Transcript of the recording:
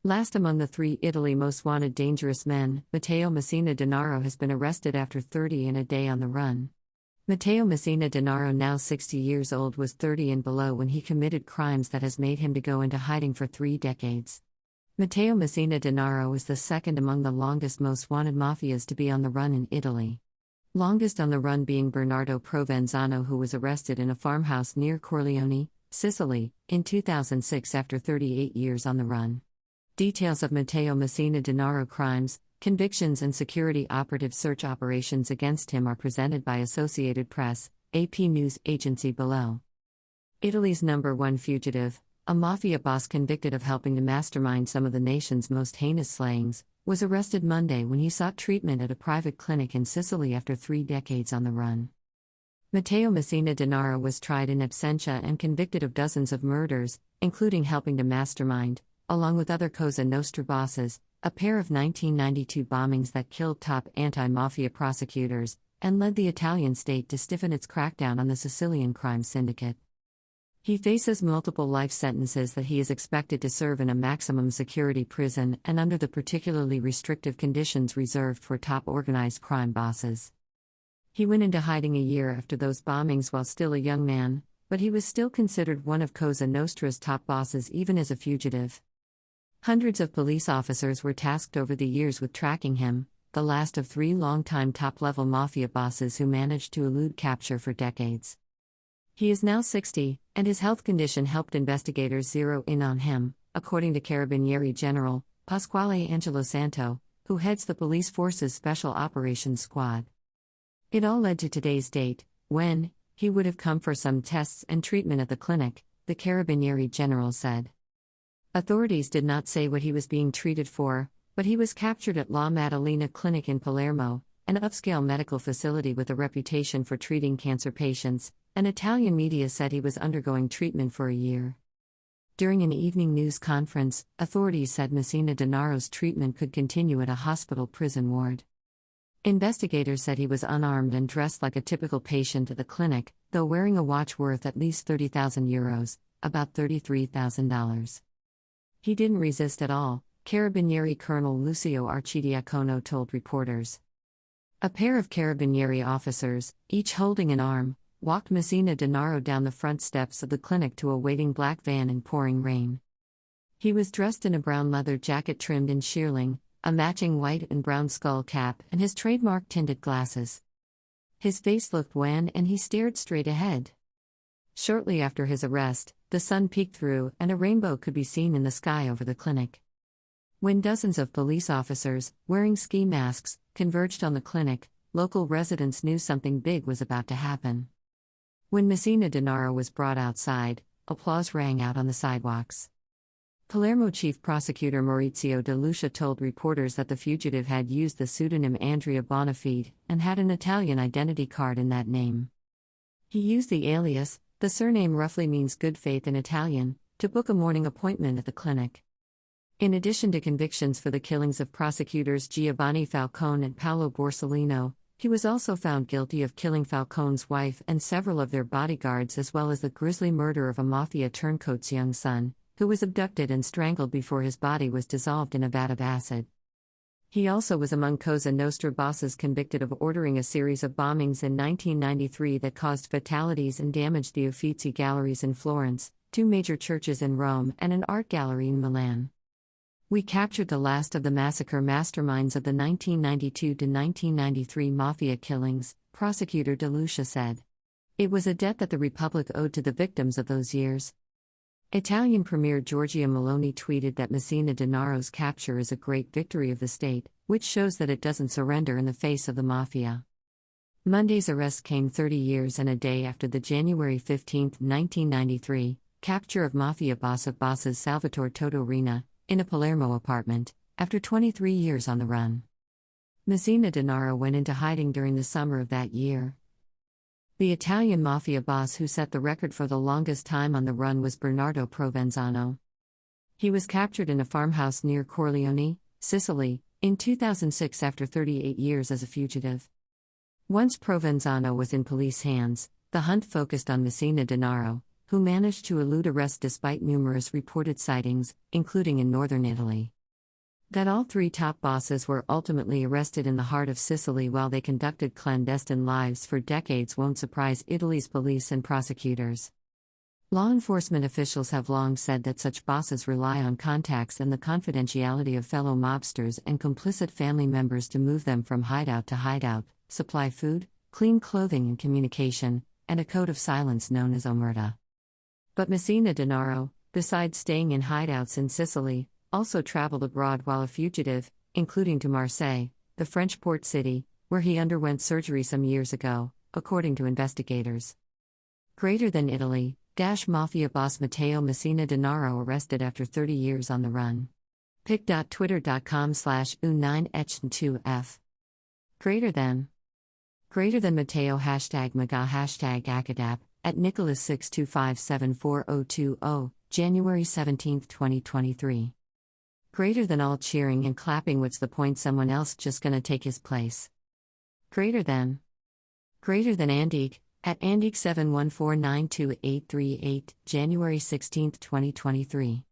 Last among the three Italy's most wanted dangerous men, Matteo Messina Denaro has been arrested after 30 and a day on the run. Matteo Messina Denaro, now 60 years old, was 30 and below when he committed crimes that has made him to go into hiding for 3 decades. Matteo Messina Denaro is the second among the longest most wanted mafias to be on the run in Italy. Longest on the run being Bernardo Provenzano, who was arrested in a farmhouse near Corleone, Sicily, in 2006 after 38 years on the run. Details of Matteo Messina Denaro crimes, convictions and security operative search operations against him are presented by Associated Press, AP news agency below. Italy's #1 fugitive, a mafia boss convicted of helping to mastermind some of the nation's most heinous slayings, was arrested Monday when he sought treatment at a private clinic in Sicily after 3 decades on the run. Matteo Messina Denaro was tried in absentia and convicted of dozens of murders, including helping to mastermind, along with other Cosa Nostra bosses, a pair of 1992 bombings that killed top anti-mafia prosecutors, and led the Italian state to stiffen its crackdown on the Sicilian crime syndicate. He faces multiple life sentences that he is expected to serve in a maximum security prison and under the particularly restrictive conditions reserved for top organized crime bosses. He went into hiding a year after those bombings while still a young man, but he was still considered one of Cosa Nostra's top bosses even as a fugitive. Hundreds of police officers were tasked over the years with tracking him, the last of 3 longtime top-level mafia bosses who managed to elude capture for decades. He is now 60, and his health condition helped investigators zero in on him, according to Carabinieri General Pasquale Angelo Santo, who heads the police force's Special Operations Squad. It all led to today's date, when he would have come for some tests and treatment at the clinic, the Carabinieri General said. Authorities did not say what he was being treated for, but he was captured at La Maddalena Clinic in Palermo, an upscale medical facility with a reputation for treating cancer patients, and Italian media said he was undergoing treatment for a year. During an evening news conference, authorities said Messina Denaro's treatment could continue at a hospital prison ward. Investigators said he was unarmed and dressed like a typical patient at the clinic, though wearing a watch worth at least €30,000, about $33,000. He didn't resist at all, Carabinieri Colonel Lucio Arcidiacono told reporters. A pair of Carabinieri officers, each holding an arm, walked Messina Denaro down the front steps of the clinic to a waiting black van in pouring rain. He was dressed in a brown leather jacket trimmed in shearling, a matching white and brown skull cap, and his trademark tinted glasses. His face looked wan and he stared straight ahead. Shortly after his arrest, the sun peeked through and a rainbow could be seen in the sky over the clinic. When dozens of police officers, wearing ski masks, converged on the clinic, local residents knew something big was about to happen. When Messina Denaro was brought outside, applause rang out on the sidewalks. Palermo Chief Prosecutor Maurizio De Lucia told reporters that the fugitive had used the pseudonym Andrea Bonafede and had an Italian identity card in that name. He used the alias, the surname roughly means good faith in Italian, to book a morning appointment at the clinic. In addition to convictions for the killings of prosecutors Giovanni Falcone and Paolo Borsellino, he was also found guilty of killing Falcone's wife and several of their bodyguards, as well as the grisly murder of a mafia turncoat's young son, who was abducted and strangled before his body was dissolved in a vat of acid. He also was among Cosa Nostra bosses convicted of ordering a series of bombings in 1993 that caused fatalities and damaged the Uffizi galleries in Florence, 2 major churches in Rome, and an art gallery in Milan. We captured the last of the massacre masterminds of the 1992 to 1993 mafia killings, Prosecutor De Lucia said. It was a debt that the Republic owed to the victims of those years. Italian Premier Giorgia Meloni tweeted that Messina Denaro's capture is a great victory of the state, which shows that it doesn't surrender in the face of the mafia. Monday's arrest came 30 years and a day after the January 15, 1993, capture of mafia boss of bosses Salvatore Totorina, in a Palermo apartment, after 23 years on the run. Messina Denaro went into hiding during the summer of that year. The Italian mafia boss who set the record for the longest time on the run was Bernardo Provenzano. He was captured in a farmhouse near Corleone, Sicily, in 2006 after 38 years as a fugitive. Once Provenzano was in police hands, the hunt focused on Messina Denaro, who managed to elude arrest despite numerous reported sightings, including in northern Italy. That all three top bosses were ultimately arrested in the heart of Sicily while they conducted clandestine lives for decades won't surprise Italy's police and prosecutors. Law enforcement officials have long said that such bosses rely on contacts and the confidentiality of fellow mobsters and complicit family members to move them from hideout to hideout, supply food, clean clothing and communication, and a code of silence known as omerta. But Messina Denaro, besides staying in hideouts in Sicily, also traveled abroad while a fugitive, including to Marseille, the French port city, where he underwent surgery some years ago, according to investigators. Greater than Italy, Mafia boss Matteo Messina Denaro arrested after 30 years on the run. pic.twitter.com/u9ech2f. Greater than Matteo #Maga #Akadap, at Nicholas62574020, January 17, 2023. Greater than all cheering and clapping, what's the point, someone else just gonna take his place. Greater than Andig, at Andig714928838, January 16, 2023.